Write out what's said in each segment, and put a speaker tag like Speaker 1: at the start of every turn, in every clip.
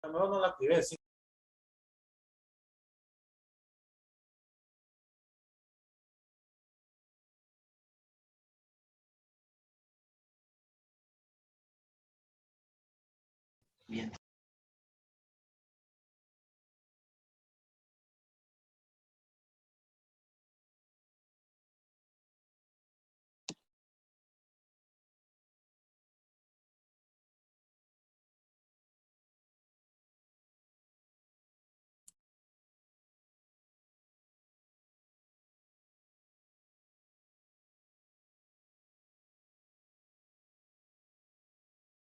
Speaker 1: mejor no la activé, sí.
Speaker 2: Bien.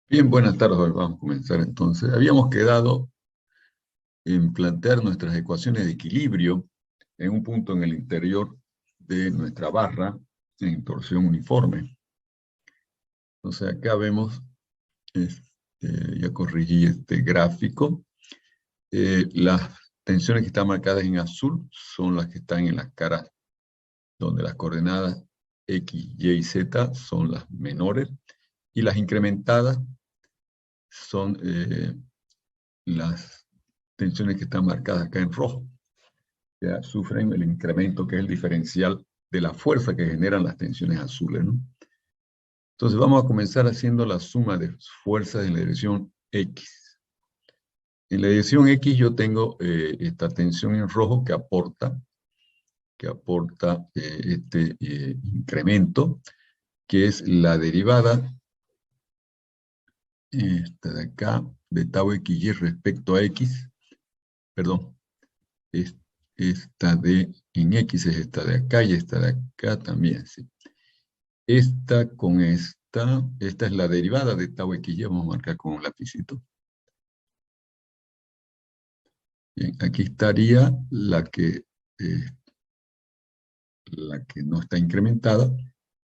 Speaker 3: Bien, buenas tardes. Vamos a comenzar entonces. Habíamos quedado en plantear nuestras ecuaciones de equilibrio en un punto en el interior de nuestra barra en torsión uniforme. Entonces acá vemos, ya corregí este gráfico. Las tensiones que están marcadas en azul son las que están en las caras donde las coordenadas X, Y y Z son las menores, y las incrementadas son las tensiones que están marcadas acá en rojo. Ya sufren el incremento, que es el diferencial de la fuerza que generan las tensiones azules, ¿no? Entonces vamos a comenzar haciendo la suma de fuerzas en la dirección X. En la dirección X yo tengo esta tensión en rojo que aporta este incremento, que es la derivada, esta de acá, de tau XY respecto a X, perdón, esta de en X es esta de acá y esta de acá también, ¿sí? Esta con esta es la derivada de tau XY, vamos a marcar con un lapicito. Bien, aquí estaría la que no está incrementada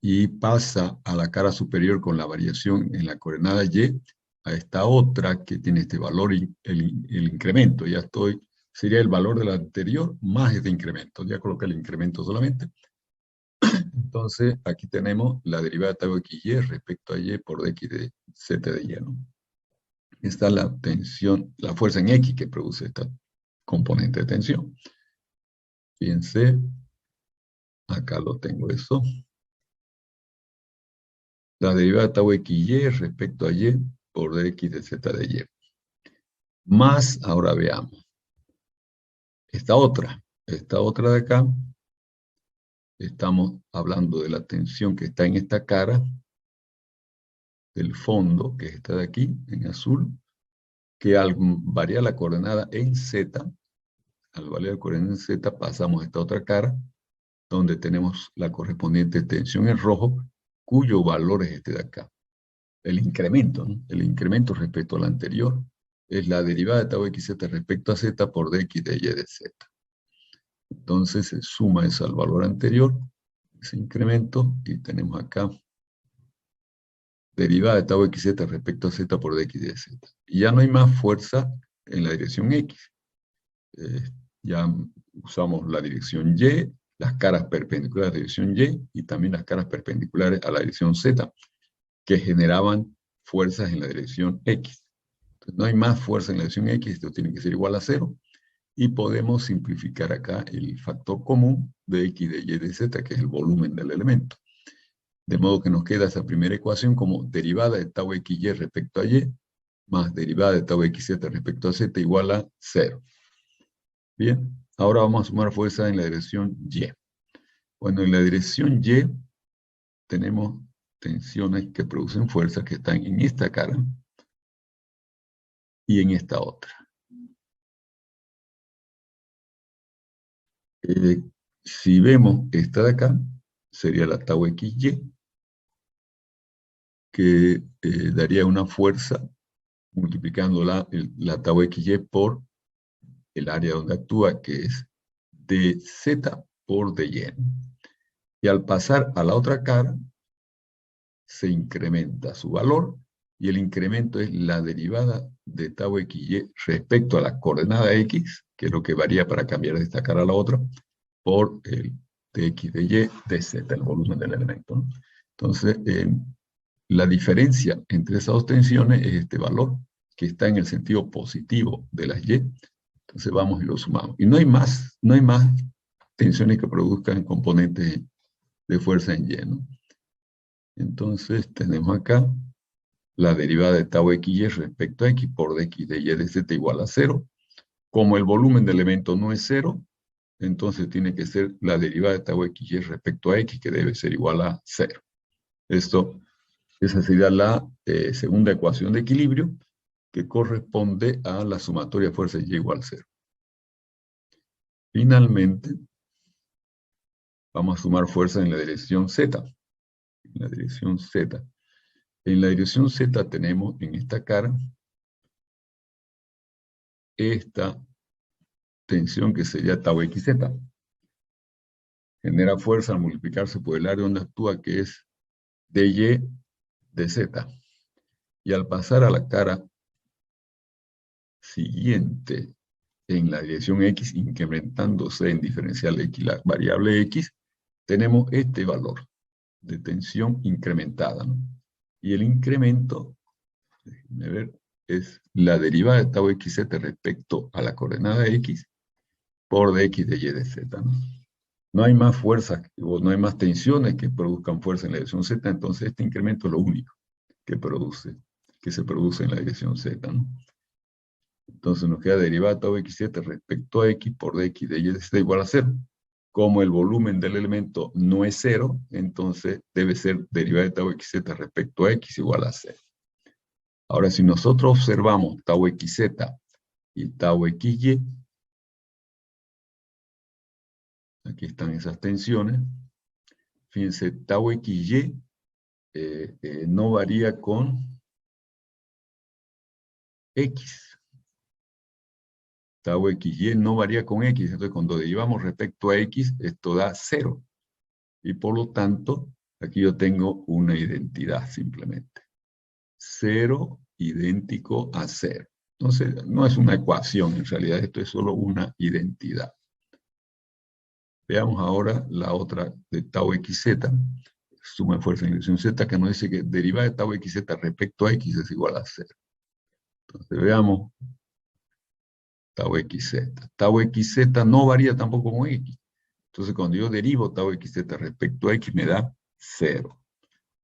Speaker 3: y pasa a la cara superior con la variación en la coordenada Y a esta otra que tiene este valor, el incremento. Sería el valor del anterior más este incremento. Ya coloqué el incremento solamente. Entonces, aquí tenemos la derivada de tau XY respecto a Y por dx de z de Y, ¿no? Esta es la tensión, la fuerza en X que produce esta componente de tensión. Fíjense, acá lo tengo eso. La derivada de tau XY respecto a Y por dx de z de Y. Más, ahora veamos, esta otra de acá, estamos hablando de la tensión que está en esta cara, del fondo, que está de aquí, en azul, que al variar la coordenada en Z, al variar la coordenada en Z, pasamos a esta otra cara, donde tenemos la correspondiente tensión en rojo, cuyo valor es este de acá. El incremento, ¿no? El incremento respecto al anterior es la derivada de tau XZ respecto a Z por dx de Y de Z. Entonces se suma eso al valor anterior, ese incremento, y tenemos acá derivada de tau XZ respecto a Z por dx de Z. Y ya no hay más fuerza en la dirección X. Ya usamos la dirección Y, las caras perpendiculares a la dirección Y, y también las caras perpendiculares a la dirección Z, que generaban fuerzas en la dirección X. Entonces, no hay más fuerza en la dirección X, esto tiene que ser igual a 0, y podemos simplificar acá el factor común de X de Y de Z, que es el volumen del elemento. De modo que nos queda esa primera ecuación como derivada de tau XY respecto a Y, más derivada de tau XZ respecto a Z igual a 0. Bien, ahora vamos a sumar fuerza en la dirección Y. Bueno, en la dirección Y tenemos tensiones que producen fuerzas que están en esta cara y en esta otra. Si vemos esta de acá, sería la tau XY, que daría una fuerza multiplicando la tau XY por el área donde actúa, que es dz por dy. Y al pasar a la otra cara, se incrementa su valor, y el incremento es la derivada de tau XY respecto a la coordenada X, que es lo que varía para cambiar de esta cara a la otra, por el dx de Y de Z, el volumen del elemento, ¿no? Entonces, la diferencia entre esas dos tensiones es este valor, que está en el sentido positivo de las y, entonces vamos y lo sumamos. Y no hay más tensiones que produzcan componentes de fuerza en y, ¿no? Entonces tenemos acá la derivada de tau xy respecto a x por dx de y de z igual a 0. Como el volumen del elemento no es 0, entonces tiene que ser la derivada de tau xy respecto a x, que debe ser igual a 0. Esa sería la segunda ecuación de equilibrio, que corresponde a la sumatoria de fuerzas y igual a 0. Finalmente, vamos a sumar fuerza en la dirección z. En la dirección z. En la dirección z tenemos en esta cara esta tensión que sería tau xz. Genera fuerza al multiplicarse por el área donde actúa, que es dy de z. Y al pasar a la cara siguiente en la dirección x, incrementándose en diferencial x, la variable x, tenemos este valor de tensión incrementada, ¿no? Y el incremento, déjenme ver, es la derivada de tau xz respecto a la coordenada x por dx de y de z, ¿no? No hay más fuerzas, o no hay más tensiones que produzcan fuerza en la dirección z, entonces este incremento es lo único que se produce en la dirección z, ¿no? Entonces nos queda derivada tau xz respecto a x por dx de y de z igual a 0. Como el volumen del elemento no es 0, entonces debe ser derivada de tau xz respecto a x igual a 0. Ahora, si nosotros observamos tau xz y tau xy, aquí están esas tensiones. Fíjense, tau xy no varía con x. Tau xy no varía con x. Entonces, cuando derivamos respecto a x, esto da 0. Y por lo tanto, aquí yo tengo una identidad simplemente. 0 idéntico a 0. Entonces, no es una ecuación, en realidad esto es solo una identidad. Veamos ahora la otra de tau xz, suma de fuerza en dirección z, que nos dice que derivada de tau xz respecto a x es igual a 0. Entonces veamos tau xz. Tau xz no varía tampoco con x. Entonces cuando yo derivo tau xz respecto a x me da 0.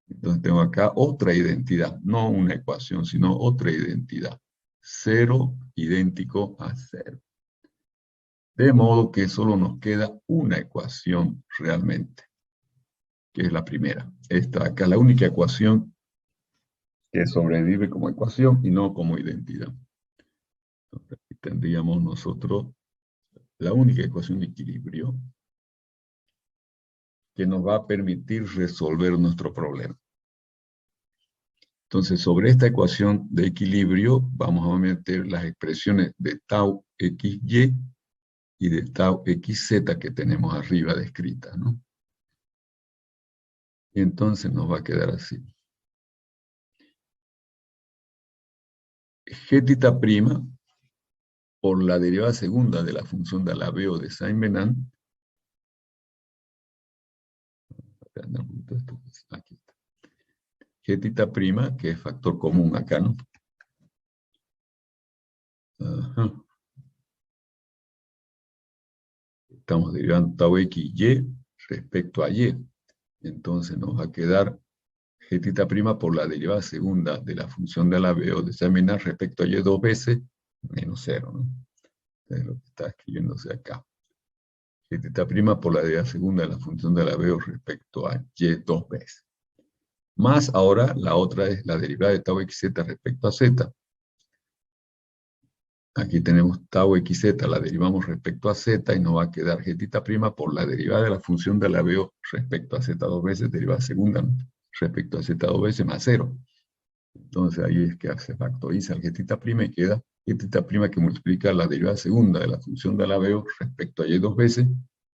Speaker 3: Entonces tengo acá otra identidad, no una ecuación, sino otra identidad. 0 idéntico a 0. De modo que solo nos queda una ecuación realmente, que es la primera. Esta acá, la única ecuación que sobrevive como ecuación y no como identidad. Entonces, aquí tendríamos nosotros la única ecuación de equilibrio que nos va a permitir resolver nuestro problema. Entonces, sobre esta ecuación de equilibrio vamos a meter las expresiones de tau xy y de tau xz que tenemos arriba descritas, ¿no? Y entonces nos va a quedar así. G' por la derivada segunda de la función de Alaveo de Saint-Venant. Aquí está. G', que es factor común acá, ¿no? Ajá. Estamos derivando tau xy respecto a y. Entonces nos va a quedar G' por la derivada segunda de la función de Alaveo de Saint-Venant respecto a y dos veces, menos 0, ¿no? Es lo que está escribiéndose acá. G' por la derivada segunda de la función de Alaveo respecto a y dos veces. Más ahora, la otra es la derivada de tau xz respecto a z. Aquí tenemos tau xz, la derivamos respecto a z y nos va a quedar G' por la derivada de la función de Alaveo respecto a z dos veces, derivada segunda, ¿no? Respecto a z dos veces más 0. Entonces ahí es que se factoriza el G' y queda G' que multiplica la derivada segunda de la función de Alaveo respecto a y dos veces,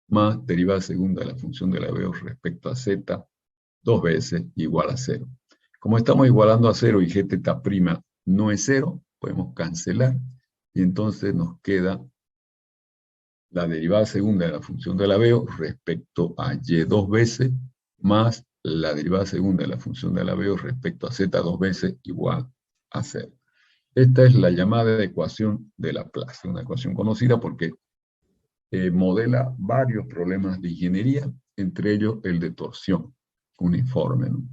Speaker 3: más derivada segunda de la función de Alaveo respecto a z dos veces igual a 0. Como estamos igualando a 0 y G' no es 0, podemos cancelar y entonces nos queda la derivada segunda de la función de Alaveo respecto a y dos veces más la derivada segunda de la función de Alaveo respecto a z dos veces igual a 0. Esta es la llamada ecuación de Laplace, una ecuación conocida porque modela varios problemas de ingeniería, entre ellos el de torsión uniforme, ¿no?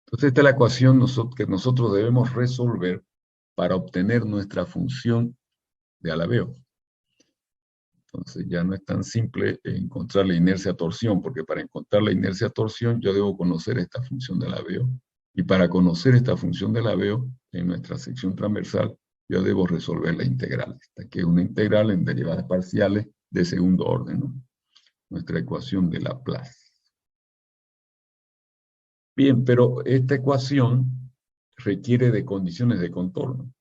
Speaker 3: Entonces esta es la ecuación que nosotros debemos resolver para obtener nuestra función de Alaveo. Entonces ya no es tan simple encontrar la inercia-torsión, porque para encontrar la inercia-torsión yo debo conocer esta función de Alaveo. Y para conocer esta función de Alaveo, en nuestra sección transversal, yo debo resolver la integral, esta que es una integral en derivadas parciales de segundo orden, ¿no? Nuestra ecuación de Laplace. Bien, pero esta ecuación requiere de condiciones de contorno.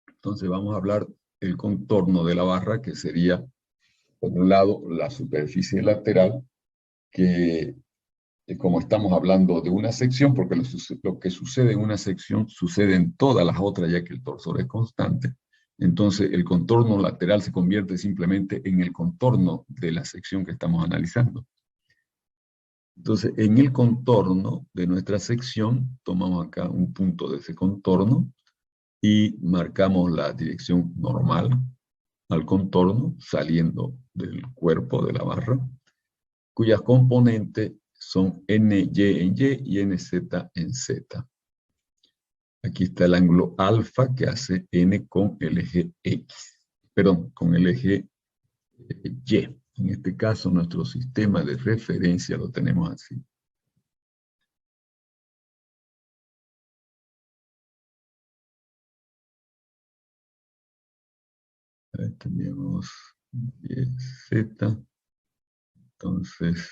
Speaker 3: Entonces vamos a hablar del contorno de la barra, que sería, por un lado, la superficie lateral, que como estamos hablando de una sección, porque lo que sucede en una sección sucede en todas las otras, ya que el torsor es constante, entonces el contorno lateral se convierte simplemente en el contorno de la sección que estamos analizando. Entonces, en el contorno de nuestra sección, tomamos acá un punto de ese contorno y marcamos la dirección normal al contorno, saliendo del cuerpo de la barra, cuyas componentes son NY en Y y NZ en Z. Aquí está el ángulo alfa que hace N con el eje X, perdón, con el eje Y. En este caso, nuestro sistema de referencia lo tenemos así. Tenemos Z, entonces,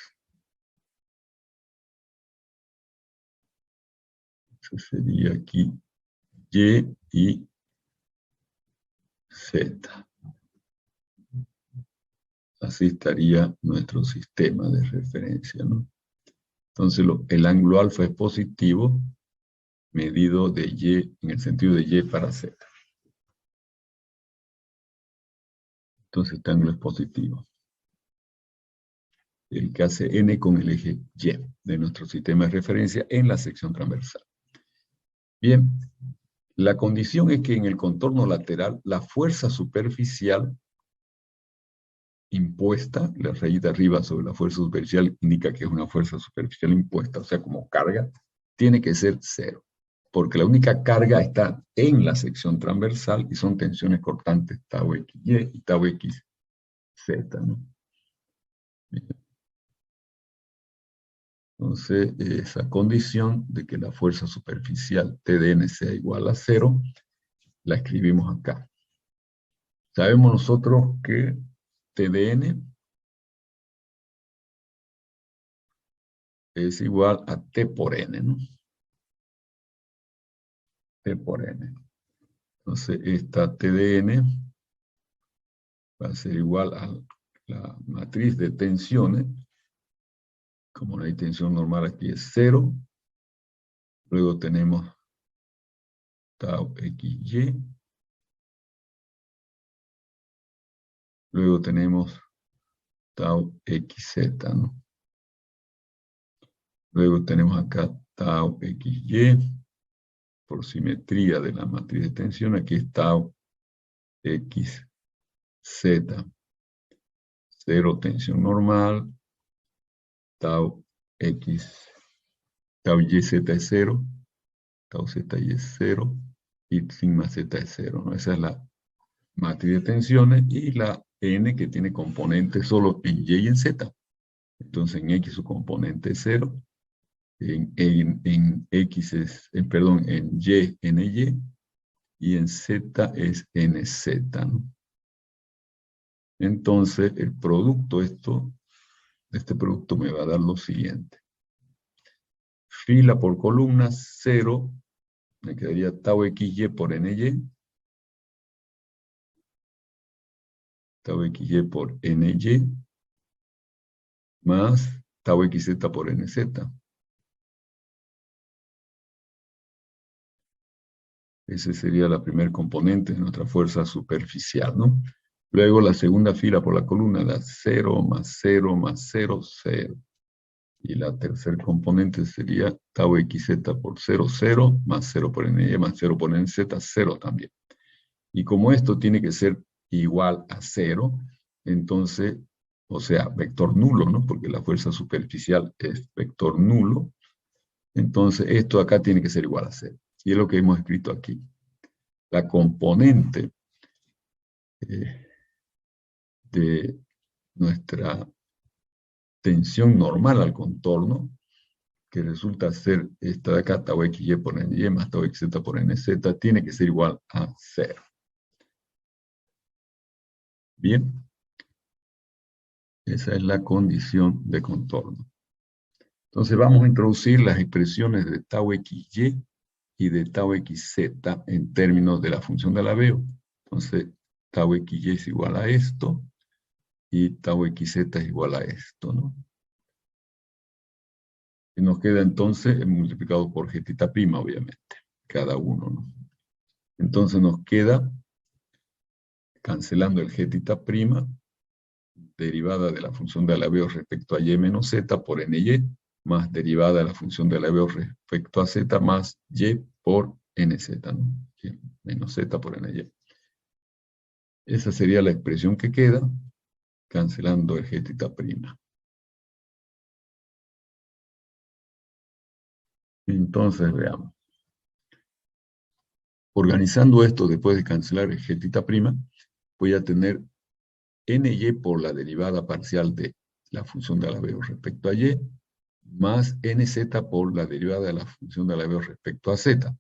Speaker 3: eso sería aquí Y Z. Así estaría nuestro sistema de referencia, ¿no? Entonces, el ángulo alfa es positivo, medido de Y, en el sentido de Y para Z. Entonces, este ángulo es positivo. El que hace N con el eje Y de nuestro sistema de referencia en la sección transversal. Bien, la condición es que en el contorno lateral, la fuerza superficial impuesta, la rayita arriba sobre la fuerza superficial indica que es una fuerza superficial impuesta, o sea, como carga, tiene que ser cero, porque la única carga está en la sección transversal y son tensiones cortantes tau XY y tau XZ, ¿no? Bien. Entonces, esa condición de que la fuerza superficial TDN sea igual a cero, la escribimos acá. Sabemos nosotros que TDN es igual a T por N, ¿no? T por N. Entonces, esta TDN va a ser igual a la matriz de tensiones. Como la tensión normal aquí es 0. Luego tenemos tau XY. Luego tenemos tau XZ, ¿no? Luego tenemos acá tau XY. Por simetría de la matriz de tensión, aquí es tau XZ. 0 tensión normal. Tau X, tau YZ es 0. Tau ZY es 0. Y sigma Z es 0, ¿no? Esa es la matriz de tensiones y la N que tiene componentes solo en Y y en Z. Entonces en X su componente es 0. En X es, perdón, en Y, NY. Y en Z es NZ, ¿no? Entonces el producto, este producto me va a dar lo siguiente. Fila por columna 0, me quedaría tau XY por NY. Tau XY por NY. Más tau XZ por NZ. Ese sería la primer componente de nuestra fuerza superficial, ¿no? Luego la segunda fila por la columna da 0 más 0 más 0, 0. Y la tercer componente sería tau xz por 0, 0, más 0 por ny, más 0 por nz, 0 también. Y como esto tiene que ser igual a 0, entonces, o sea, vector nulo, ¿no? Porque la fuerza superficial es vector nulo, entonces esto acá tiene que ser igual a 0. Y es lo que hemos escrito aquí. La componente de nuestra tensión normal al contorno, que resulta ser esta de acá, tau xy por ny más tau xz por nz, tiene que ser igual a 0. Bien, esa es la condición de contorno. Entonces vamos a introducir las expresiones de tau xy y de tau xz en términos de la función de Alaveo. Entonces, tau xy es igual a esto, y tau xz es igual a esto, ¿no? Y nos queda entonces multiplicado por g', obviamente, cada uno, ¿no? Entonces nos queda, cancelando el g', derivada de la función de Alaveo respecto a y menos z por ny, más derivada de la función de Alaveo respecto a z más y por nz, ¿no? Y menos z por ny. Esa sería la expresión que queda, cancelando el g'. Entonces, veamos. Organizando esto después de cancelar el g', voy a tener ny por la derivada parcial de la función de Alaveo respecto a y, más nz por la derivada de la función de Alaveo respecto a z.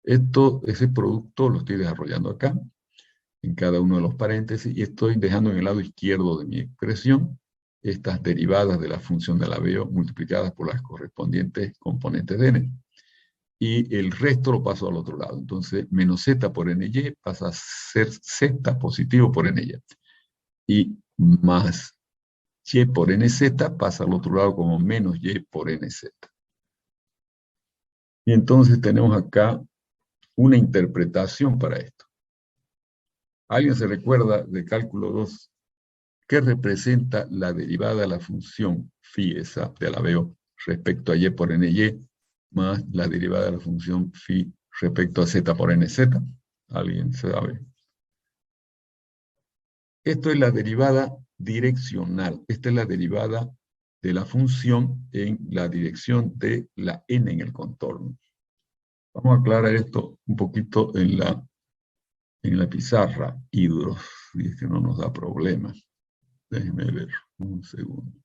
Speaker 3: Ese producto lo estoy desarrollando acá, en cada uno de los paréntesis, y estoy dejando en el lado izquierdo de mi expresión estas derivadas de la función de Alaveo multiplicadas por las correspondientes componentes de n. Y el resto lo paso al otro lado. Entonces, menos z por ny pasa a ser z positivo por ny. Y más y por nz pasa al otro lado como menos y por nz. Y entonces tenemos acá una interpretación para esto. ¿Alguien se recuerda de cálculo 2? ¿Qué representa la derivada de la función phi esa de Alaveo respecto a y por ny más la derivada de la función phi respecto a z por nz? ¿Alguien sabe? Esto es la derivada direccional. Esta es la derivada de la función en la dirección de la n en el contorno. Vamos a aclarar esto un poquito en la pizarra, Hidros, y es que no nos da problemas. Déjenme ver un segundo.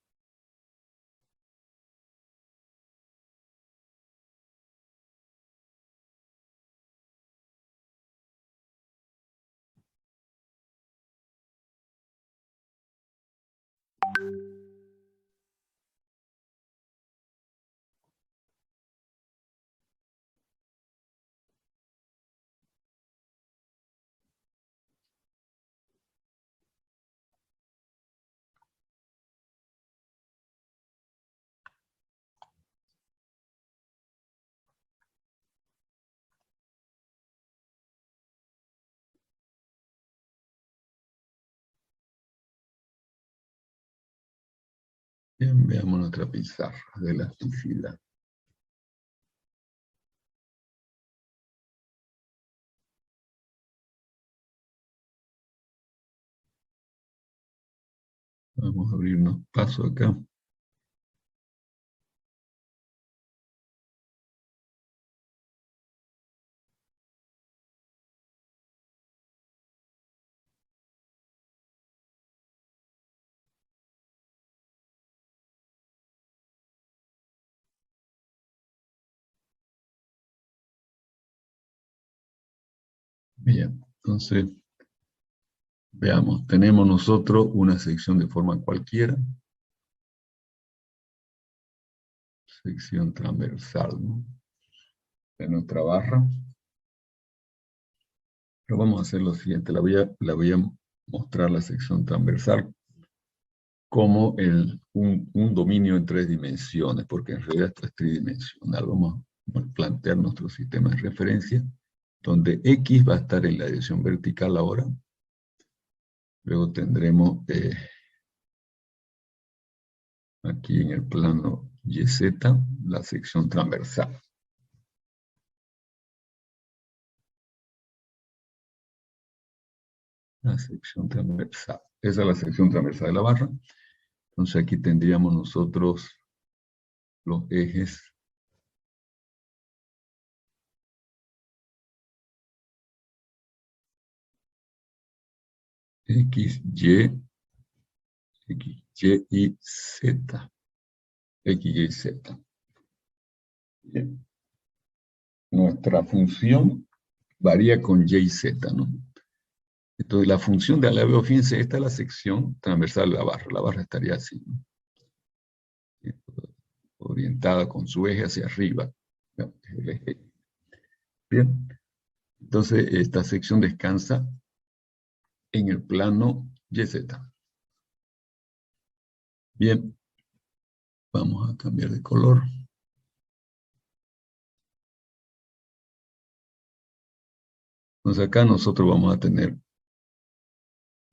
Speaker 3: Bien, veamos nuestra pizarra de elasticidad. Vamos a abrirnos paso acá. Bien, entonces, veamos, tenemos nosotros una sección de forma cualquiera, sección transversal, ¿no?, de nuestra barra. Pero vamos a hacer lo siguiente, la voy a mostrar la sección transversal como un dominio en 3 dimensiones, porque en realidad esto es tridimensional. Vamos a plantear nuestro sistema de referencia, donde X va a estar en la dirección vertical ahora. Luego tendremos aquí en el plano YZ, la sección transversal. La sección transversal. Esa es la sección transversal de la barra. Entonces aquí tendríamos nosotros los ejes X, Y, y Z. X, Y, Z. Bien. Nuestra función varía con Y y Z, ¿no? Entonces la función de alabeo, fíjense, esta es la sección transversal de la barra. La barra estaría así, ¿no? Orientada con su eje hacia arriba. El eje. Bien. Entonces esta sección descansa en el plano YZ. Bien. Vamos a cambiar de color. Entonces acá nosotros vamos a tener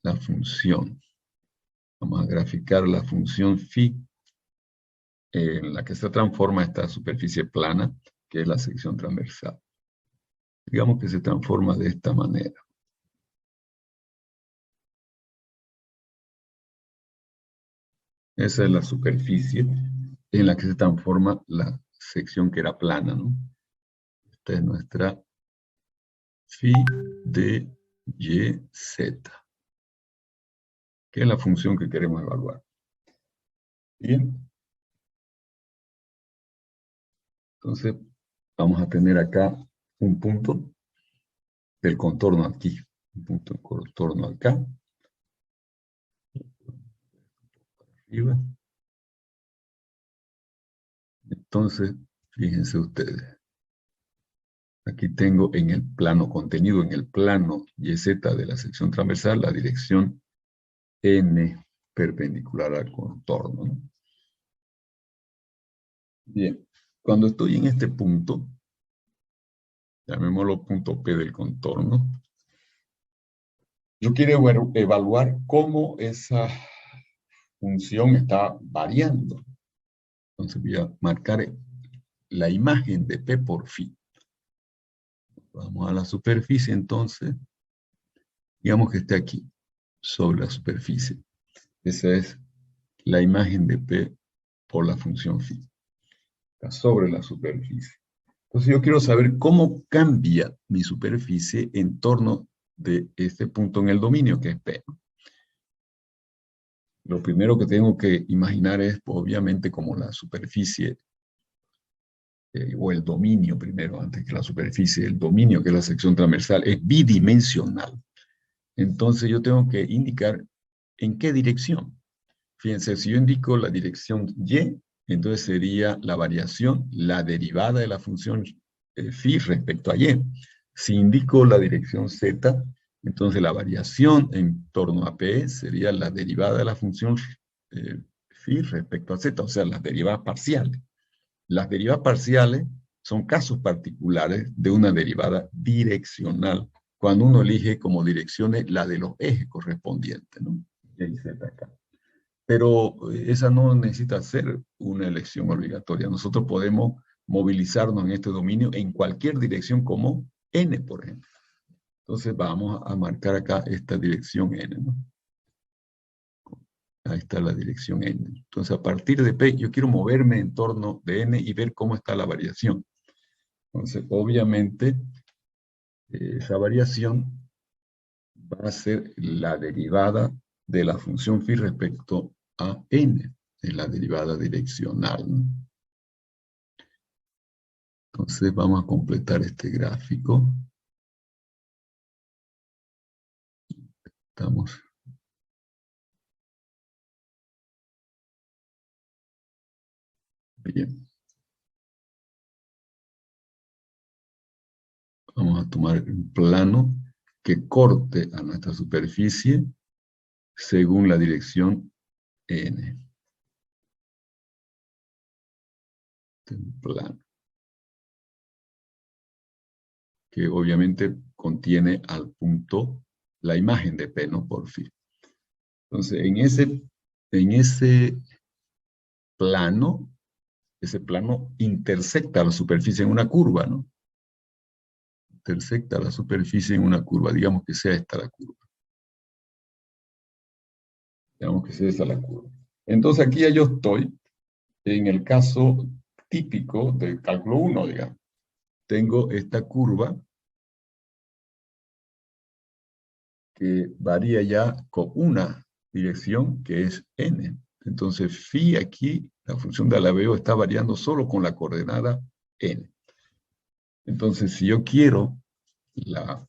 Speaker 3: la función. Vamos a graficar la función phi en la que se transforma esta superficie plana, que es la sección transversal. Digamos que se transforma de esta manera. Esa es la superficie en la que se transforma la sección que era plana, ¿no? Esta es nuestra phi de YZ, que es la función que queremos evaluar. Bien. Entonces, vamos a tener acá un punto del contorno aquí. Un punto de contorno acá. Arriba. Entonces, fíjense ustedes. Aquí tengo en el plano contenido, en el plano YZ de la sección transversal, la dirección N perpendicular al contorno, ¿no? Bien, cuando estoy en este punto, llamémoslo punto P del contorno, yo quiero evaluar cómo esa función está variando. Entonces voy a marcar la imagen de P por phi. Vamos a la superficie entonces. Digamos que esté aquí, sobre la superficie. Esa es la imagen de P por la función phi. Está sobre la superficie. Entonces yo quiero saber cómo cambia mi superficie en torno de este punto en el dominio, que es P. Lo primero que tengo que imaginar es, obviamente, como la superficie, o el dominio primero, antes que la superficie, el dominio, que es la sección transversal, es bidimensional. Entonces yo tengo que indicar en qué dirección. Fíjense, si yo indico la dirección Y, entonces sería la variación, la derivada de la función phi respecto a Y. Si indico la dirección Z, entonces la variación en torno a P sería la derivada de la función phi respecto a Z, o sea, las derivadas parciales. Las derivadas parciales son casos particulares de una derivada direccional, cuando uno elige como direcciones la de los ejes correspondientes, ¿no? Y ahí Z acá. Pero esa no necesita ser una elección obligatoria. Nosotros podemos movilizarnos en este dominio en cualquier dirección como N, por ejemplo. Entonces vamos a marcar acá esta dirección N, ¿no? Ahí está la dirección N. Entonces a partir de P yo quiero moverme en torno de N y ver cómo está la variación. Entonces obviamente esa variación va a ser la derivada de la función phi respecto a N, es la derivada direccional, ¿no? Entonces vamos a completar este gráfico. Estamos. Bien. Vamos a tomar un plano que corte a nuestra superficie según la dirección N. Este es un plano que obviamente contiene al punto la imagen de P, ¿no? Por fin. Entonces, en ese plano ese plano intersecta la superficie en una curva, ¿no? Intersecta la superficie en una curva, digamos que sea esta la curva. Digamos que sea esta la curva. Entonces aquí ya yo estoy en el caso típico del cálculo 1, digamos. Tengo esta curva que varía ya con una dirección que es n. Entonces, phi aquí, la función de alabeo está variando solo con la coordenada n. Entonces, si yo quiero la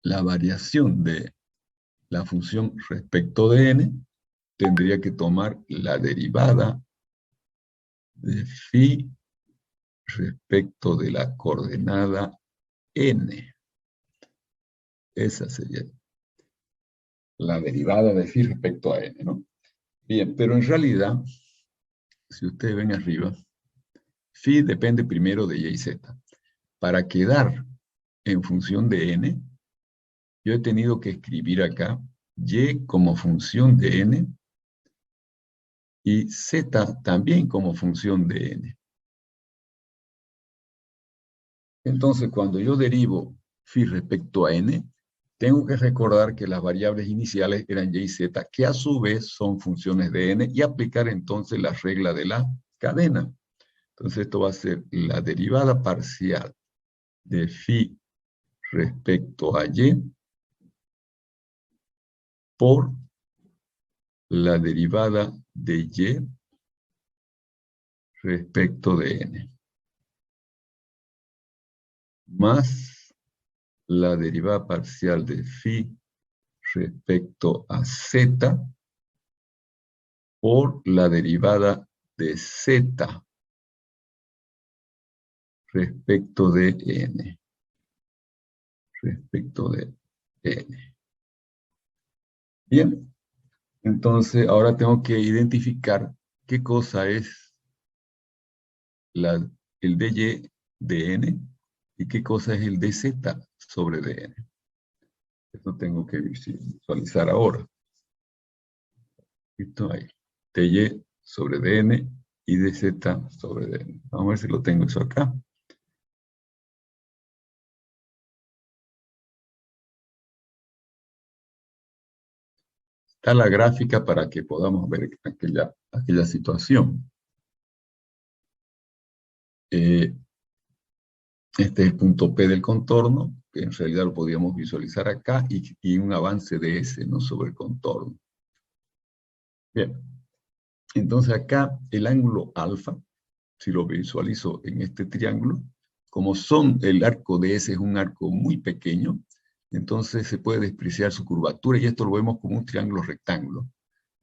Speaker 3: variación de la función respecto de n, tendría que tomar la derivada de phi respecto de la coordenada n. Esa sería la derivada de phi respecto a n, ¿no? Bien, pero en realidad, si ustedes ven arriba, phi depende primero de y y z. Para quedar en función de n, yo he tenido que escribir acá y como función de n y z también como función de n. Entonces, cuando yo derivo phi respecto a n, tengo que recordar que las variables iniciales eran y y z, que a su vez son funciones de n, y aplicar entonces la regla de la cadena. Entonces, esto va a ser la derivada parcial de phi respecto a y por la derivada de y respecto de n, más la derivada parcial de phi respecto a z por la derivada de z respecto de n. Respecto de n. Bien, entonces ahora tengo que identificar qué cosa es el dy de n y qué cosa es el dz sobre dn. Esto tengo que visualizar ahora. Esto ahí. dy sobre dn y dz sobre dn. Vamos a ver si lo tengo eso acá. Está la gráfica para que podamos ver aquella situación. Este es el punto P del contorno, que en realidad lo podríamos visualizar acá, y un avance de S, ¿no?, sobre el contorno. Bien, entonces acá el ángulo alfa, si lo visualizo en este triángulo, como el arco de S es un arco muy pequeño, entonces se puede despreciar su curvatura, y esto lo vemos como un triángulo rectángulo,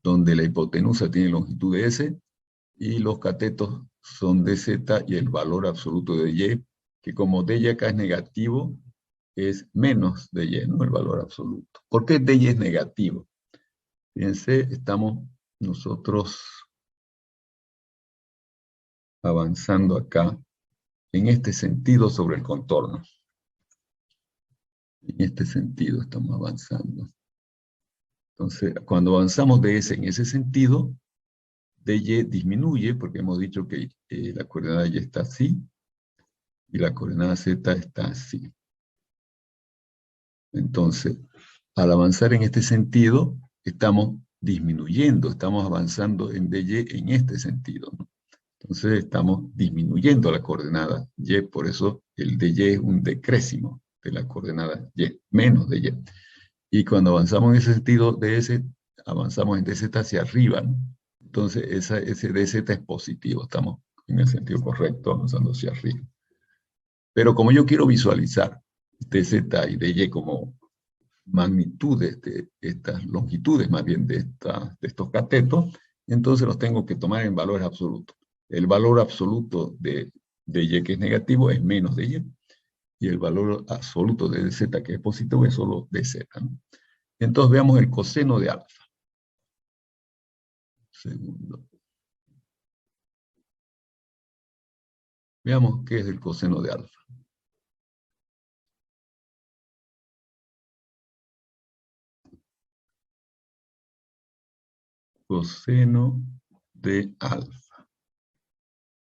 Speaker 3: donde la hipotenusa tiene longitud de S, y los catetos son de Z, y el valor absoluto de Y, que como dy acá es negativo, es menos de Y, ¿no?, el valor absoluto. ¿Por qué dy es negativo? Fíjense, estamos nosotros avanzando acá en este sentido sobre el contorno. En este sentido estamos avanzando. Entonces, cuando avanzamos de S en ese sentido, dy disminuye, porque hemos dicho que la coordenada Y está así, y la coordenada Z está así. Entonces, al avanzar en este sentido, estamos disminuyendo, estamos avanzando en dy en este sentido, ¿no? Entonces estamos disminuyendo la coordenada y, por eso el dy es un decréscimo de la coordenada y, menos de y. Y cuando avanzamos en ese sentido de S, avanzamos en dz hacia arriba, ¿no? Entonces ese dz es positivo, estamos en el sentido correcto, avanzando hacia arriba. Pero como yo quiero visualizar dz y dy como magnitudes de estas longitudes, más bien de estos catetos, entonces los tengo que tomar en valores absolutos. El valor absoluto de y, que es negativo, es menos de y, y el valor absoluto de dz, que es positivo, es solo dz, ¿no? Entonces veamos el coseno de alfa. Segundo. Veamos qué es el coseno de alfa. Coseno de alfa.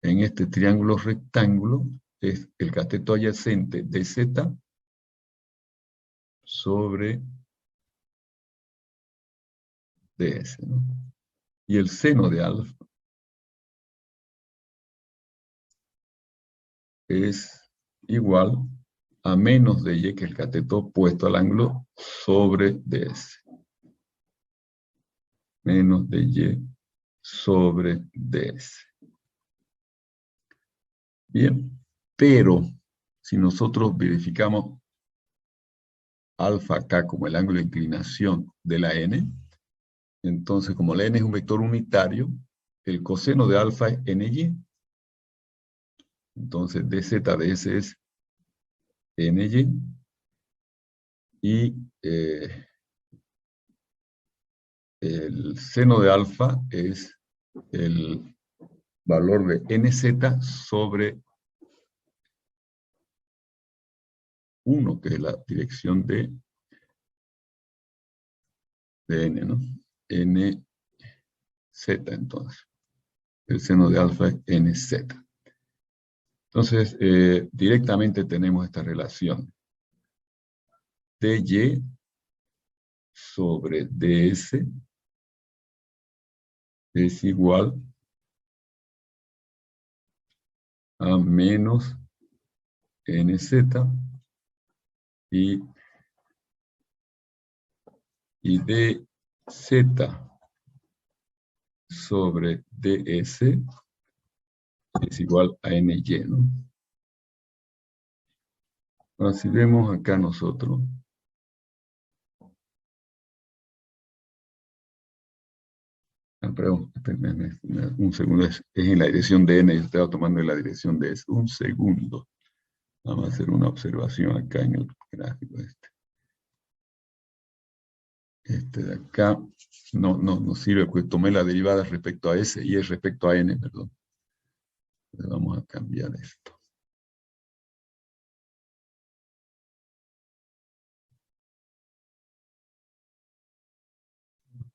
Speaker 3: en este triángulo rectángulo es el cateto adyacente de Z sobre ds, ¿no? Y el seno de alfa es igual a menos de y, que es el cateto opuesto al ángulo, sobre ds. Menos de y sobre ds. Bien, pero si nosotros verificamos alfa acá como el ángulo de inclinación de la n, entonces como la n es un vector unitario, el coseno de alfa es ny. Entonces dz de s es ny, y el seno de alfa es el valor de nz sobre 1, que es la dirección de n, ¿no? nz, entonces. El seno de alfa es nz. Entonces, directamente tenemos esta relación. dy sobre ds es igual a menos nz y dz sobre ds es igual a ny, ¿no? Ahora, si vemos acá nosotros, perdón, un segundo, es en la dirección de n, yo estaba tomando en la dirección de s, un segundo. Vamos a hacer una observación acá en el gráfico este. Este de acá no sirve, pues tomé la derivada respecto a s y es respecto a n, perdón. Entonces vamos a cambiar esto.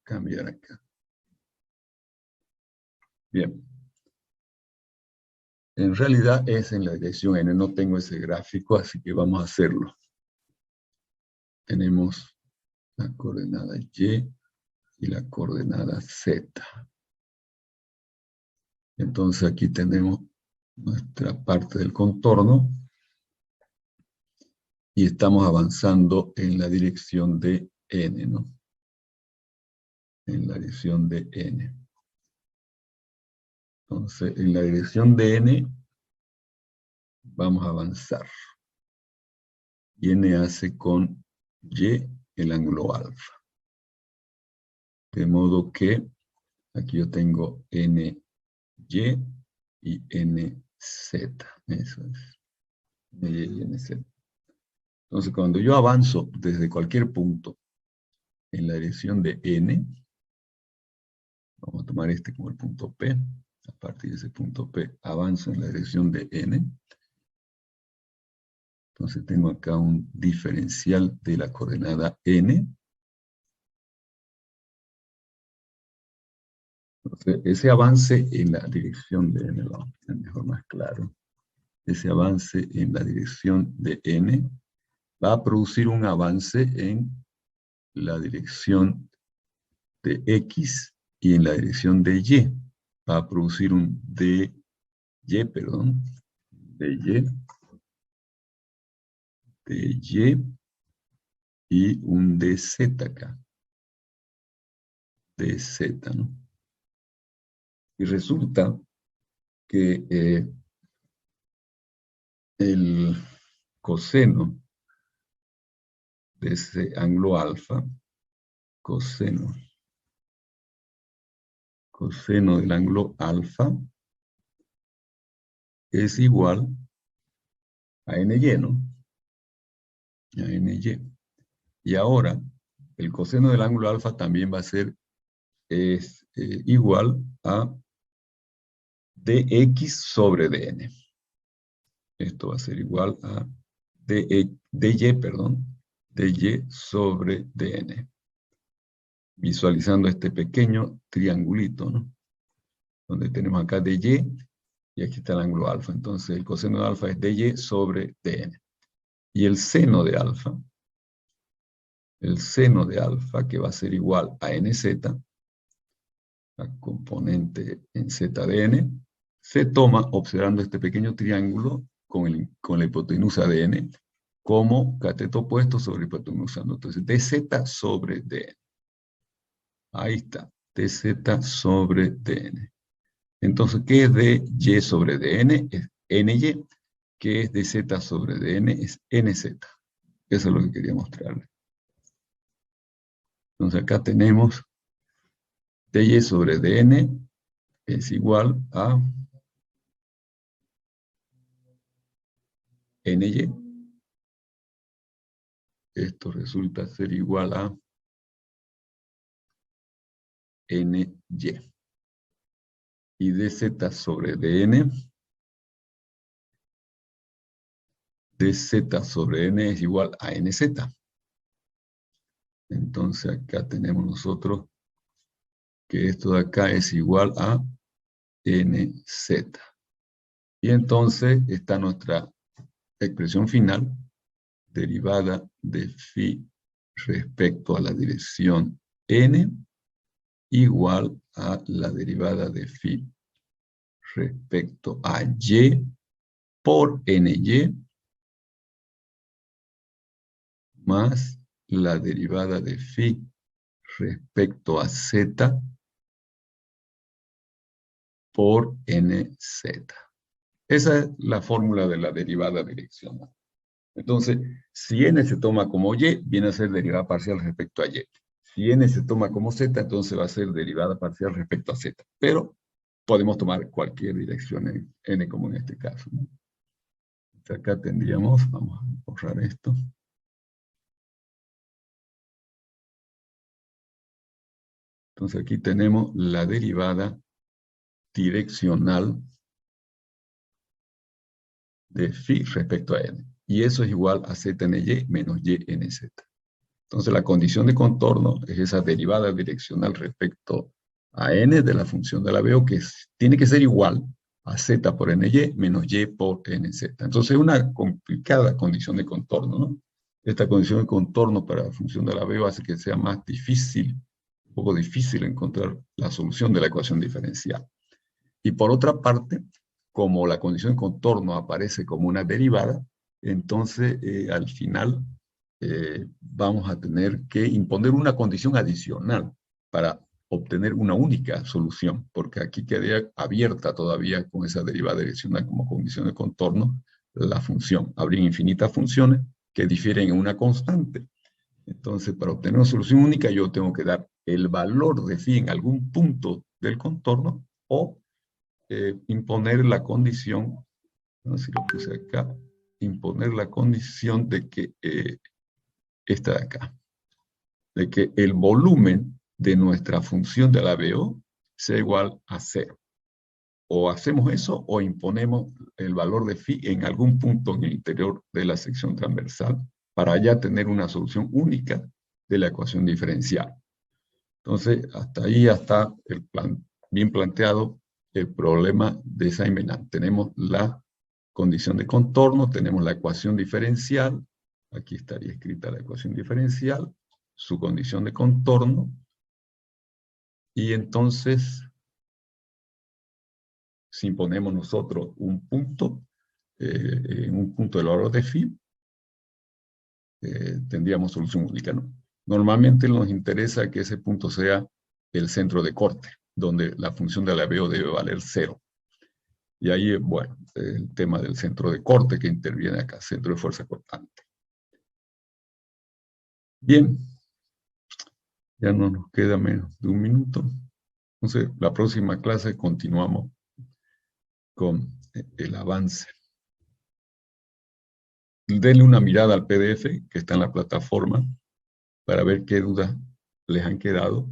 Speaker 3: Cambiar acá. Bien. En realidad es en la dirección n, no tengo ese gráfico, así que vamos a hacerlo. Tenemos la coordenada y la coordenada z. Entonces aquí tenemos nuestra parte del contorno y estamos avanzando en la dirección de n, ¿no? En la dirección de n. Entonces, en la dirección de n vamos a avanzar. Y n hace con y el ángulo alfa. De modo que aquí yo tengo ny y nz. Eso es. Ny y nz. Entonces, cuando yo avanzo desde cualquier punto en la dirección de n, vamos a tomar este como el punto P. A partir de ese punto P avanzo en la dirección de n. Entonces tengo acá un diferencial de la coordenada n. Entonces, ese avance en la dirección de n, vamos a poner mejor más claro. Ese avance en la dirección de n va a producir un avance en la dirección de x y en la dirección de y. Va a producir un dy, perdón, dy y un dz acá. Dz, ¿no? Y resulta que el coseno de ese ángulo alfa, coseno del ángulo alfa, es igual a ny, ¿no? A ny. Y ahora, el coseno del ángulo alfa también va a ser igual a dx sobre dn. Esto va a ser igual a dy sobre dn. Visualizando este pequeño triangulito, ¿no? Donde tenemos acá dy y aquí está el ángulo alfa. Entonces el coseno de alfa es dy sobre dn. Y el seno de alfa que va a ser igual a nz, la componente en z de n, se toma observando este pequeño triángulo con la hipotenusa de n como cateto opuesto sobre hipotenusa. Entonces, dz sobre dn. Ahí está, dz sobre dn. Entonces, ¿qué es dy sobre dn? Es ny. ¿Qué es dz sobre dn? Es nz. Eso es lo que quería mostrarles. Entonces, acá tenemos dy sobre dn es igual a ny. Esto resulta ser igual a ny. Y dz sobre dn, dz sobre n es igual a nz. Entonces acá tenemos nosotros que esto de acá es igual a nz. Y entonces está nuestra expresión final, derivada de phi respecto a la dirección n, igual a la derivada de phi respecto a y por ny, más la derivada de phi respecto a z por nz. Esa es la fórmula de la derivada direccional. Entonces, si n se toma como y, viene a ser derivada parcial respecto a y. Si n se toma como z, entonces va a ser derivada parcial respecto a z. Pero podemos tomar cualquier dirección en n como en este caso, ¿no? Entonces acá tendríamos, vamos a borrar esto. Entonces aquí tenemos la derivada direccional de phi respecto a n. Y eso es igual a z ny menos y nz. Entonces la condición de contorno es esa derivada direccional respecto a n de la función de la BO, que tiene que ser igual a z por ny menos y por nz. Entonces es una complicada condición de contorno, ¿no? Esta condición de contorno para la función de la BO hace que sea más difícil, un poco difícil encontrar la solución de la ecuación diferencial. Y por otra parte, como la condición de contorno aparece como una derivada, entonces al final vamos a tener que imponer una condición adicional para obtener una única solución, porque aquí quedaría abierta todavía con esa derivada direccional como condición de contorno la función. Habría infinitas funciones que difieren en una constante. Entonces, para obtener una solución única, yo tengo que dar el valor de phi en algún punto del contorno o imponer la condición, no sé si lo puse acá, imponer la condición de que esta de acá, de que el volumen de nuestra función de la BO sea igual a 0. O hacemos eso o imponemos el valor de phi en algún punto en el interior de la sección transversal para ya tener una solución única de la ecuación diferencial. Entonces, hasta ahí ya está el plan bien planteado el problema de Seimenan. Tenemos la condición de contorno, tenemos la ecuación diferencial, aquí estaría escrita la ecuación diferencial, su condición de contorno, y entonces, si ponemos nosotros un punto, en un punto del valor de phi, tendríamos solución única, ¿no? Normalmente nos interesa que ese punto sea el centro de corte, donde la función de la BO debe valer 0. Y ahí, bueno, el tema del centro de corte que interviene acá, centro de fuerza cortante. Bien, ya no nos queda menos de un minuto. Entonces, la próxima clase continuamos con el avance. Denle una mirada al PDF que está en la plataforma para ver qué dudas les han quedado